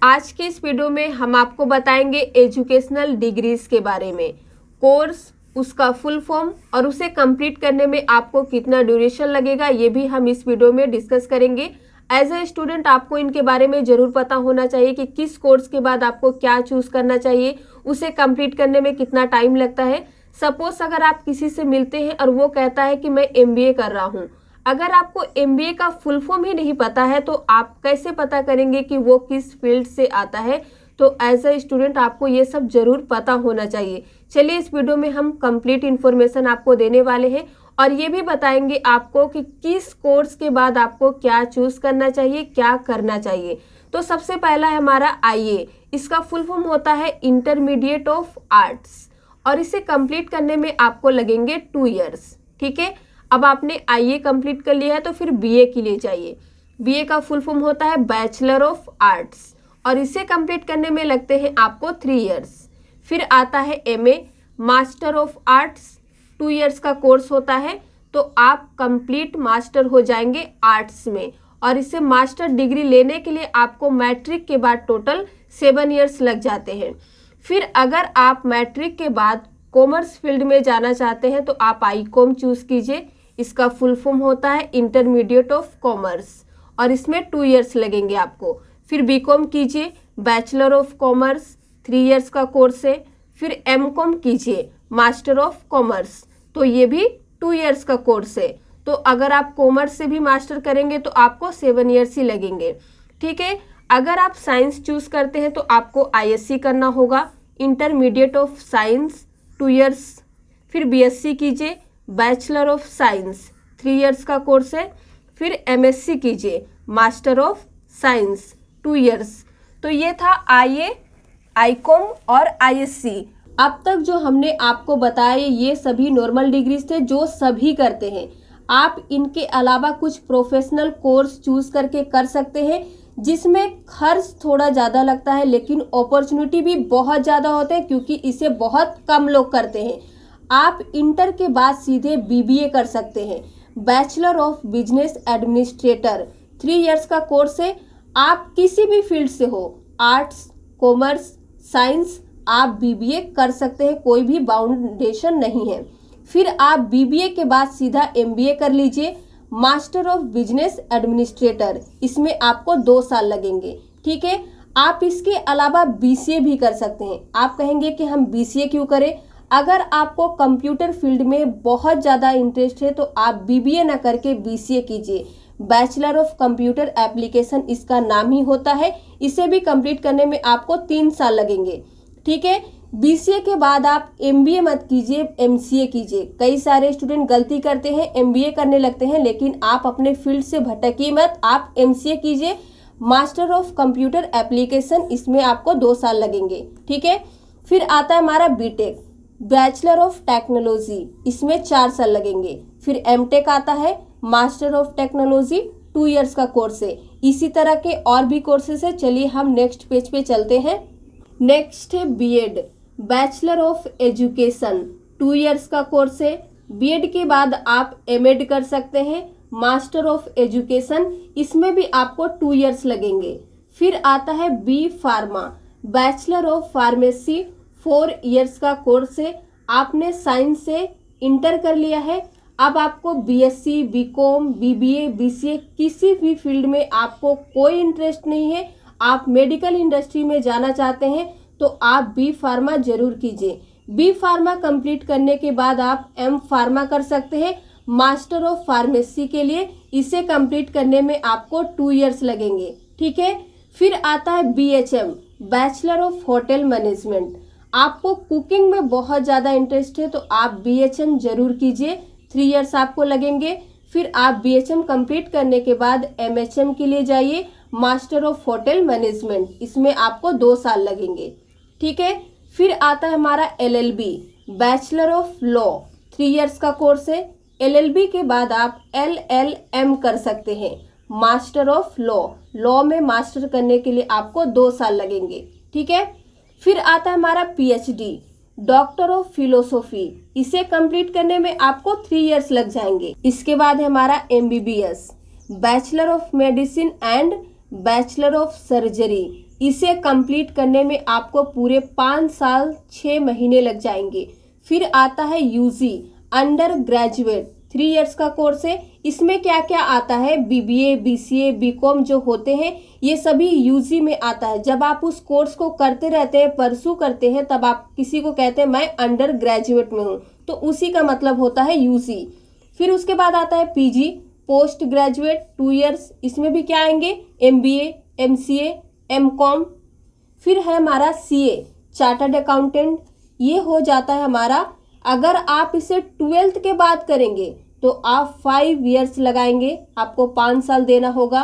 आज के इस वीडियो में हम आपको बताएंगे एजुकेशनल डिग्रीज के बारे में, कोर्स, उसका फुल फॉर्म और उसे कंप्लीट करने में आपको कितना ड्यूरेशन लगेगा, ये भी हम इस वीडियो में डिस्कस करेंगे। एज ए स्टूडेंट आपको इनके बारे में ज़रूर पता होना चाहिए कि किस कोर्स के बाद आपको क्या चूज़ करना चाहिए, उसे कंप्लीट करने में कितना टाइम लगता है। सपोज अगर आप किसी से मिलते हैं और वो कहता है कि मैं MBA कर रहा हूँ, अगर आपको MBA का फुल फॉर्म ही नहीं पता है तो आप कैसे पता करेंगे कि वो किस फील्ड से आता है। तो एज अ स्टूडेंट आपको ये सब जरूर पता होना चाहिए। चलिए इस वीडियो में हम कंप्लीट इन्फॉर्मेशन आपको देने वाले हैं और ये भी बताएंगे आपको कि किस कोर्स के बाद आपको क्या चूज करना चाहिए, क्या करना चाहिए। तो सबसे पहला है हमारा IA। इसका फुल फॉर्म होता है इंटरमीडिएट ऑफ आर्ट्स और इसे कंप्लीट करने में आपको लगेंगे 2 इयर्स। ठीक है, अब आपने IA कंप्लीट कर लिया है तो फिर BA के लिए जाइए। BA का फुल फॉर्म होता है बैचलर ऑफ आर्ट्स और इसे कंप्लीट करने में लगते हैं आपको 3 इयर्स। फिर आता है MA, master of arts, 2 years का कोर्स होता है। तो आप कंप्लीट मास्टर हो जाएंगे आर्ट्स में और इसे मास्टर डिग्री लेने के लिए आपको मैट्रिक के बाद टोटल 7 इयर्स लग जाते हैं। फिर अगर आप मैट्रिक के बाद कॉमर्स फील्ड में जाना चाहते हैं तो आप ICOM चूज कीजिए। इसका फुल फॉर्म होता है इंटरमीडिएट ऑफ कॉमर्स और इसमें 2 इयर्स लगेंगे आपको। फिर BCom कीजिए, बैचलर ऑफ कॉमर्स, 3 इयर्स का कोर्स है। फिर MCom कीजिए, मास्टर ऑफ कॉमर्स, तो ये भी 2 इयर्स का कोर्स है। तो अगर आप कॉमर्स से भी मास्टर करेंगे तो आपको 7 इयर्स ही लगेंगे। ठीक है, अगर आप साइंस चूज करते हैं तो आपको ISC करना होगा, इंटरमीडिएट ऑफ साइंस, 2 इयर्स। फिर BSc कीजिए, बैचलर ऑफ साइंस, 3 इयर्स का कोर्स है। फिर MSc कीजिए, मास्टर ऑफ साइंस, 2 इयर्स। तो ये था IA, ICOM और ISC। अब तक जो हमने आपको बताया ये सभी नॉर्मल डिग्रीज थे जो सभी करते हैं। आप इनके अलावा कुछ प्रोफेशनल कोर्स चूज करके कर सकते हैं जिसमें खर्च थोड़ा ज़्यादा लगता है लेकिन अपॉर्चुनिटी भी बहुत ज़्यादा होते हैं क्योंकि इसे बहुत कम लोग करते हैं। आप इंटर के बाद सीधे BBA कर सकते हैं, bachelor of business administrator, 3 years का कोर्स है। आप किसी भी फील्ड से हो, आर्ट्स, कॉमर्स, साइंस, आप BBA कर सकते हैं, कोई भी बाउंडेशन नहीं है। फिर आप BBA के बाद सीधा MBA कर लीजिए, मास्टर ऑफ बिजनेस एडमिनिस्ट्रेटर, इसमें आपको 2 साल लगेंगे। ठीक है, आप इसके अलावा BCA भी कर सकते हैं। आप कहेंगे कि हम BCA क्यों करें? अगर आपको कंप्यूटर फील्ड में बहुत ज़्यादा इंटरेस्ट है तो आप BBA ना करके BCA कीजिए, बैचलर ऑफ कंप्यूटर एप्लीकेशन इसका नाम ही होता है। इसे भी कंप्लीट करने में आपको 3 साल लगेंगे। ठीक है, BCA के बाद आप MBA मत कीजिए, MCA कीजिए। कई सारे स्टूडेंट गलती करते हैं, MBA करने लगते हैं, लेकिन आप अपने फील्ड से भटकिए मत, आप MCA कीजिए, मास्टर ऑफ कंप्यूटर एप्लीकेशन, इसमें आपको 2 साल लगेंगे। ठीक है, फिर आता है हमारा BTech, बैचलर ऑफ टेक्नोलॉजी, इसमें 4 साल लगेंगे। फिर MTech आता है, मास्टर ऑफ टेक्नोलॉजी, 2 इयर्स का कोर्स है। इसी तरह के और भी कोर्सेज है। चलिए हम नेक्स्ट पेज पे चलते हैं। नेक्स्ट है BEd, bachelor of education, 2 years का कोर्स है। BEd के बाद आप MEd कर सकते हैं, मास्टर ऑफ एजुकेशन, इसमें भी आपको 2 इयर्स लगेंगे। फिर आता है B Pharma, bachelor of pharmacy, 4 years का कोर्स है। आपने साइंस से इंटर कर लिया है, अब आपको BSc, BCom, BBA, BCA किसी भी फील्ड में आपको कोई इंटरेस्ट नहीं है, आप मेडिकल इंडस्ट्री में जाना चाहते हैं तो आप B Pharma जरूर कीजिए। B Pharma कंप्लीट करने के बाद आप M Pharma कर सकते हैं, मास्टर ऑफ फार्मेसी के लिए। इसे कंप्लीट करने में आपको 2 इयर्स लगेंगे। ठीक है, फिर आता है BHM, bachelor of hotel management. आपको कुकिंग में बहुत ज़्यादा इंटरेस्ट है तो आप BHM जरूर कीजिए, 3 इयर्स आपको लगेंगे। फिर आप BHM कंप्लीट करने के बाद MHM के लिए जाइए, मास्टर ऑफ होटल मैनेजमेंट, इसमें आपको 2 साल लगेंगे। ठीक है, फिर आता है हमारा LLB, bachelor of law, 3 years का कोर्स है। LLB के बाद आप LLM कर सकते हैं, मास्टर ऑफ लॉ, लॉ में मास्टर करने के लिए आपको 2 साल लगेंगे। ठीक है, फिर आता है हमारा PhD, डॉक्टर ऑफ फिलोसॉफी, इसे कंप्लीट करने में आपको 3 इयर्स लग जाएंगे। इसके बाद है हमारा MBBS, bachelor of medicine and bachelor of surgery, इसे कंप्लीट करने में आपको पूरे 5 साल 6 महीने लग जाएंगे। फिर आता है यूजी अंडर ग्रेजुएट, 3 इयर्स का कोर्स है। इसमें क्या क्या आता है, बीबीए, बीसीए, बीकॉम जो होते हैं ये सभी यूजी में आता है। जब आप उस कोर्स को करते रहते हैं, परसू करते हैं, तब आप किसी को कहते हैं मैं अंडर ग्रेजुएट में हूँ, तो उसी का मतलब होता है यूजी। फिर उसके बाद आता है पीजी, पोस्ट ग्रेजुएट, 2 इयर्स। इसमें भी क्या आएंगे, एमबीए, एमसीए, एमकॉम। फिर है हमारा सीए, चार्टर्ड अकाउंटेंट, ये हो जाता है हमारा। अगर आप इसे 12th के बाद करेंगे तो आप 5 इयर्स लगाएंगे, आपको 5 साल देना होगा।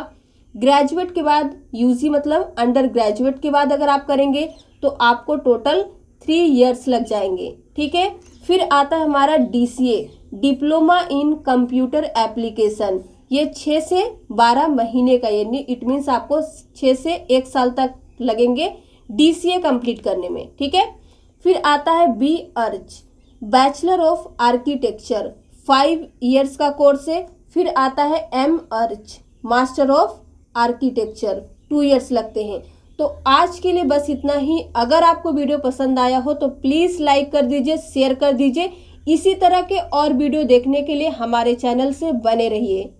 ग्रेजुएट के बाद यूजी मतलब अंडर ग्रेजुएट के बाद अगर आप करेंगे तो आपको टोटल 3 इयर्स लग जाएंगे, ठीक है। फिर आता है हमारा DCA, diploma in computer application, ये 6 से 12 महीने का, यानी इट मीन्स आपको 6 से 1 साल तक लगेंगे डीसीए कंप्लीट करने में, ठीक है। फिर आता है B arch, bachelor of architecture, 5 years का कोर्स है। फिर आता है M arch, master of architecture, 2 years लगते हैं। तो आज के लिए बस इतना ही। अगर आपको वीडियो पसंद आया हो तो प्लीज़ लाइक कर दीजिए, शेयर कर दीजिए। इसी तरह के और वीडियो देखने के लिए हमारे चैनल से बने रहिए।